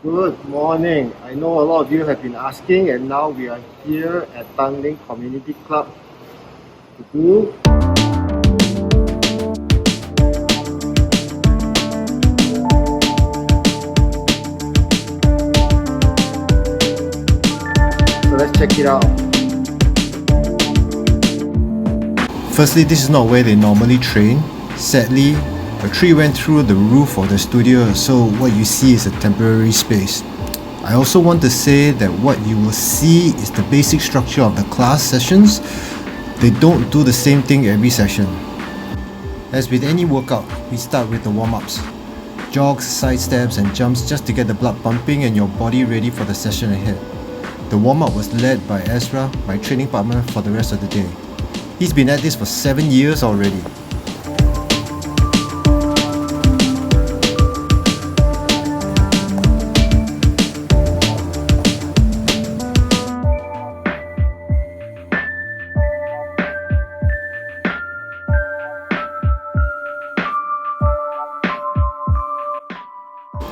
Good morning. I know a lot of you have been asking, and now we are here at Tanglin Community Club to do so let's check it out. Firstly, this is not where they normally train. Sadly, a tree went through the roof of the studio, so what you see is a temporary space. I also want to say that what you will see is the basic structure of the class sessions. They don't do the same thing every session. As with any workout, we start with the warm-ups. Jogs, side steps and jumps just to get the blood pumping and your body ready for the session ahead. The warm-up was led by Ezra, my training partner for the rest of the day. He's been at this for 7 years already.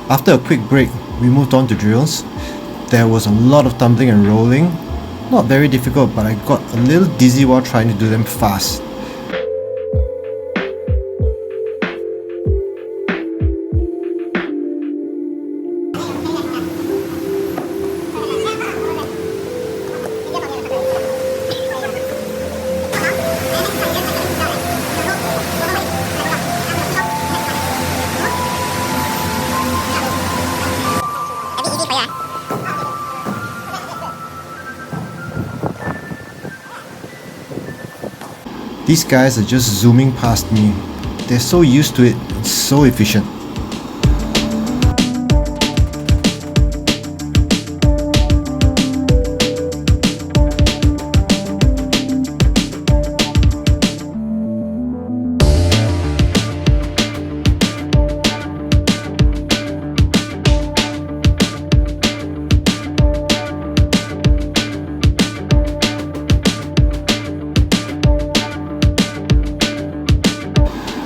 After a quick break, we moved on to drills. There was a lot of tumbling and rolling. Not very difficult, but I got a little dizzy while trying to do them fast. These guys are just zooming past me. They're so used to it and so efficient.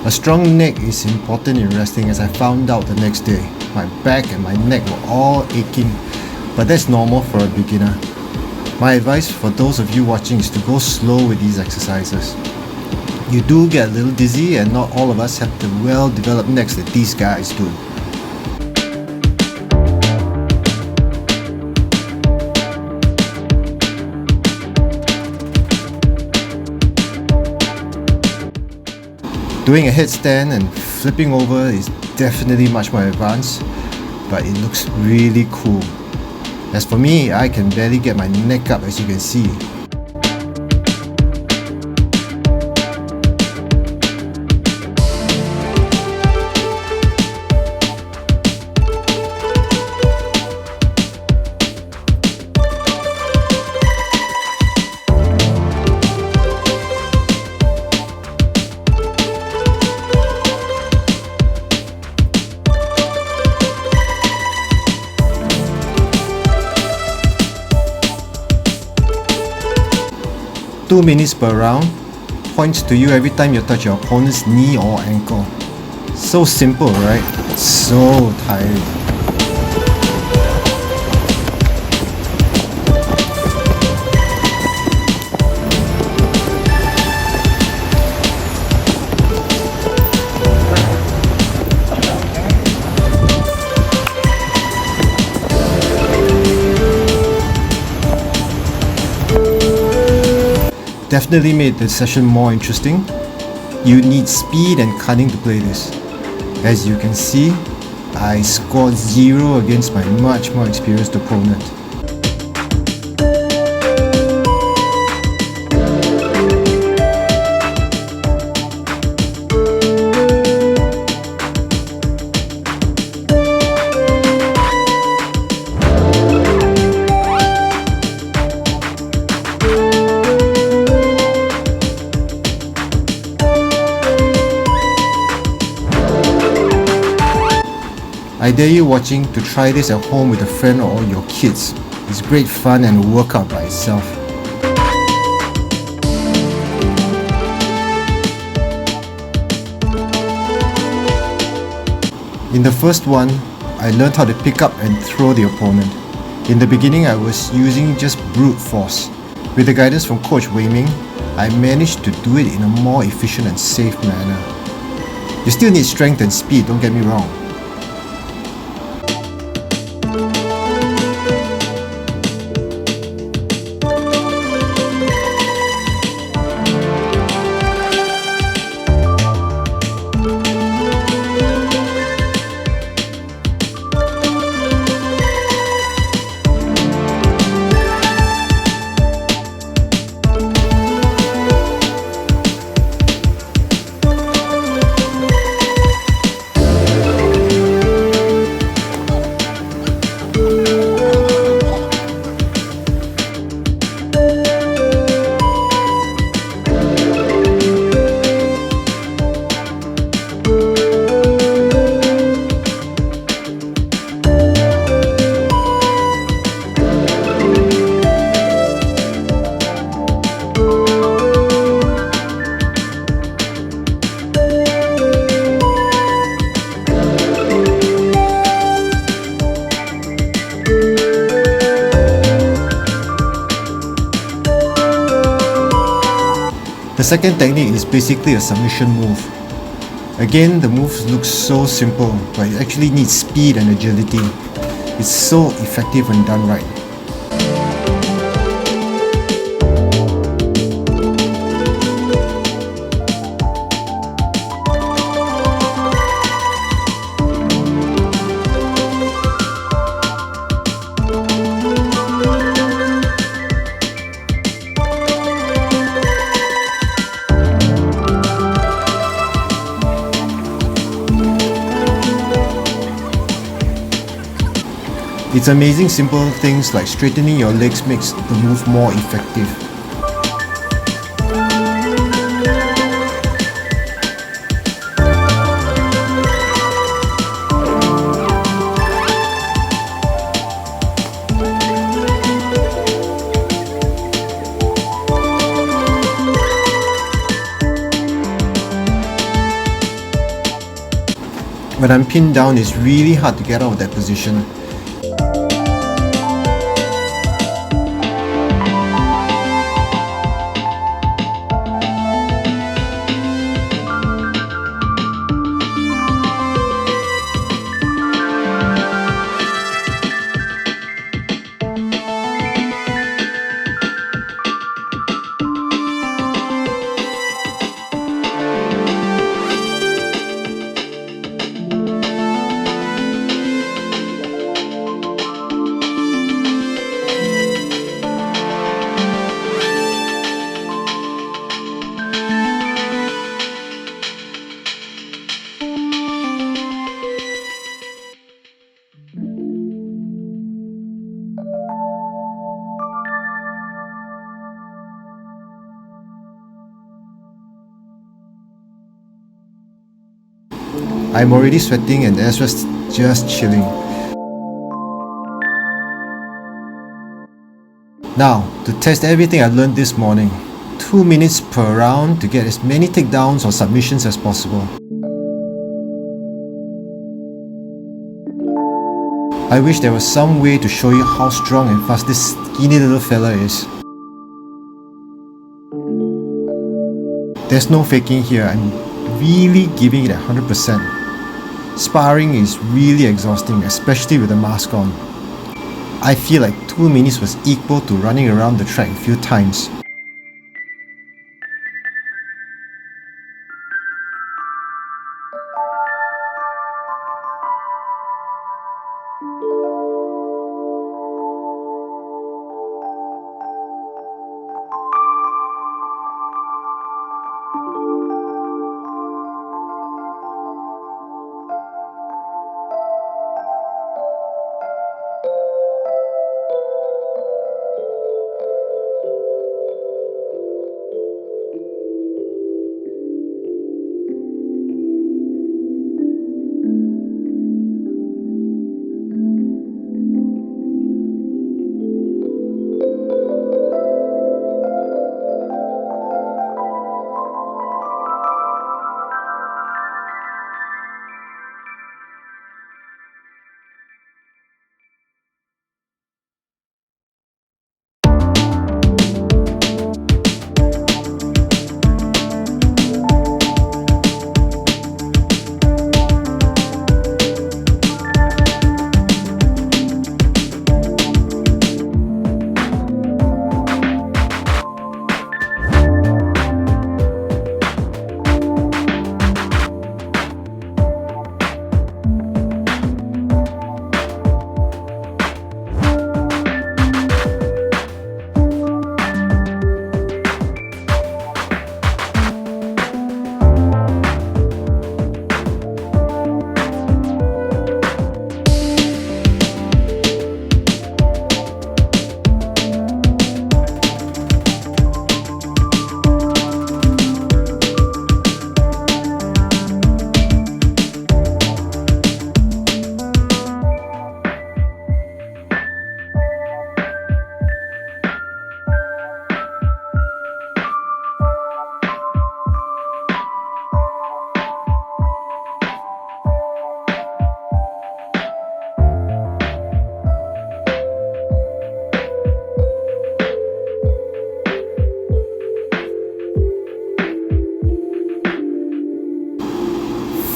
A strong neck is important in wrestling, as I found out the next day. My back and my neck were all aching, but that's normal for a beginner. My advice for those of you watching is to go slow with these exercises. You do get a little dizzy, and not all of us have the well-developed necks that these guys do. Doing a headstand and flipping over is definitely much more advanced, but it looks really cool. As for me, I can barely get my neck up, as you can see. Two minutes per round, points to you every time you touch your opponent's knee or ankle. So simple, right? So tiring. Definitely made the session more interesting. You need speed and cunning to play this. As you can see, I scored 0 against my much more experienced opponent. I dare you watching to try this at home with a friend or your kids. It's great fun and a workout by itself. In the first one, I learned how to pick up and throw the opponent. In the beginning, I was using just brute force. With the guidance from Coach WeiMing, I managed to do it in a more efficient and safe manner. You still need strength and speed, don't get me wrong. The second technique is basically a submission move. Again, the move looks so simple, but it actually needs speed and agility. It's so effective when done right. It's amazing simple things like straightening your legs makes the move more effective. When I'm pinned down, it's really hard to get out of that position. I'm already sweating and Ezra's just chilling. Now, to test everything I learned this morning, 2 minutes per round to get as many takedowns or submissions as possible. I wish there was some way to show you how strong and fast this skinny little fella is. There's no faking here, I'm really giving it 100%. Sparring is really exhausting, especially with the mask on. I feel like 2 minutes was equal to running around the track a few times.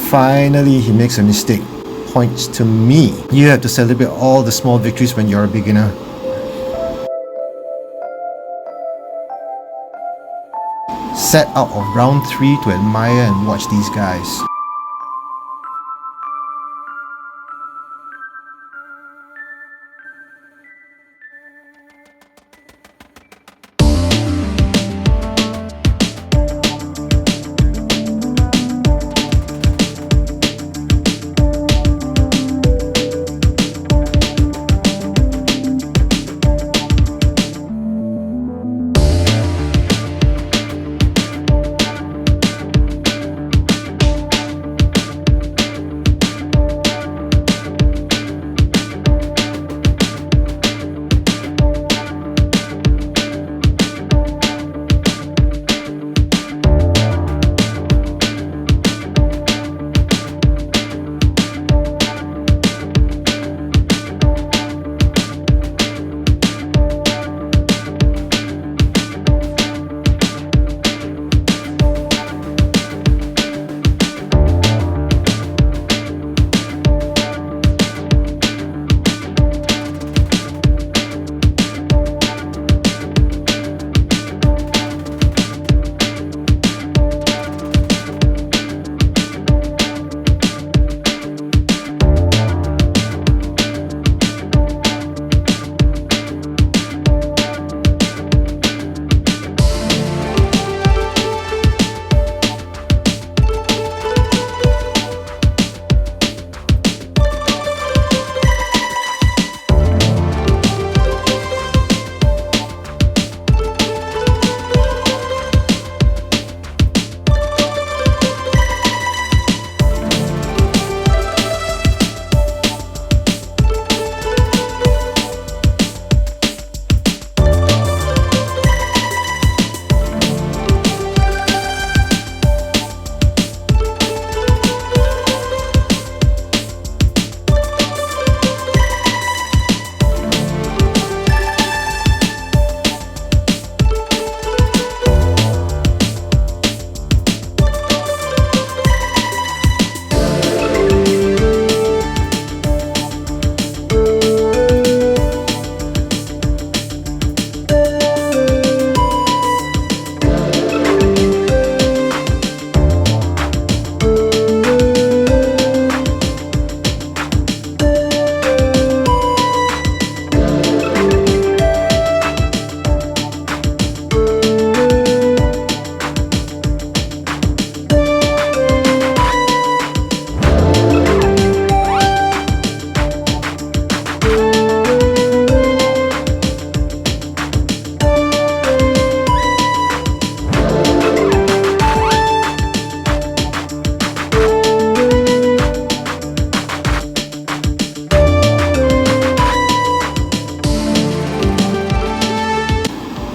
Finally, he makes a mistake. Points to me. You have to celebrate all the small victories when you're a beginner. Set out of round 3 to admire and watch these guys.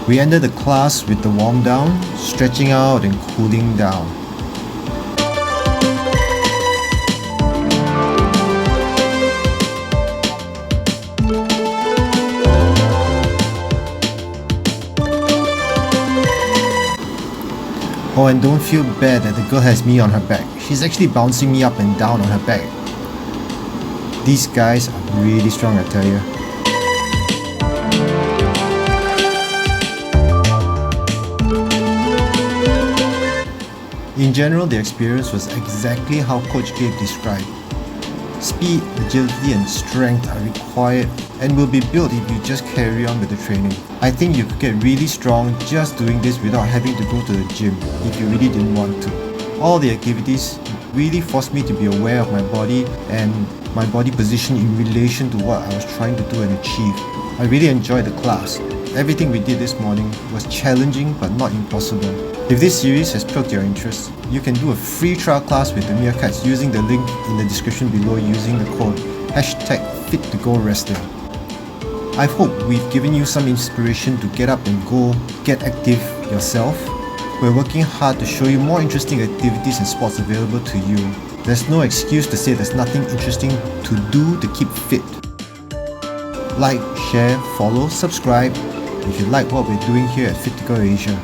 We ended the class with the warm down, stretching out and cooling down. Oh, and don't feel bad that the girl has me on her back. She's actually bouncing me up and down on her back. These guys are really strong, I tell you. In general, the experience was exactly how Coach Gabe described. Speed, agility and strength are required and will be built if you just carry on with the training. I think you could get really strong just doing this without having to go to the gym if you really didn't want to. All the activities really forced me to be aware of my body and my body position in relation to what I was trying to do and achieve. I really enjoyed the class. Everything we did this morning was challenging but not impossible. If this series has piqued your interest, you can do a free trial class with the Meerkats using the link in the description below using the code #FitToGoWrestling. I hope we've given you some inspiration to get up and go, get active yourself. We're working hard to show you more interesting activities and sports available to you. There's no excuse to say there's nothing interesting to do to keep fit. Like, share, follow, subscribe if you like what we're doing here at Fit to Go Asia.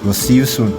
We'll see you soon.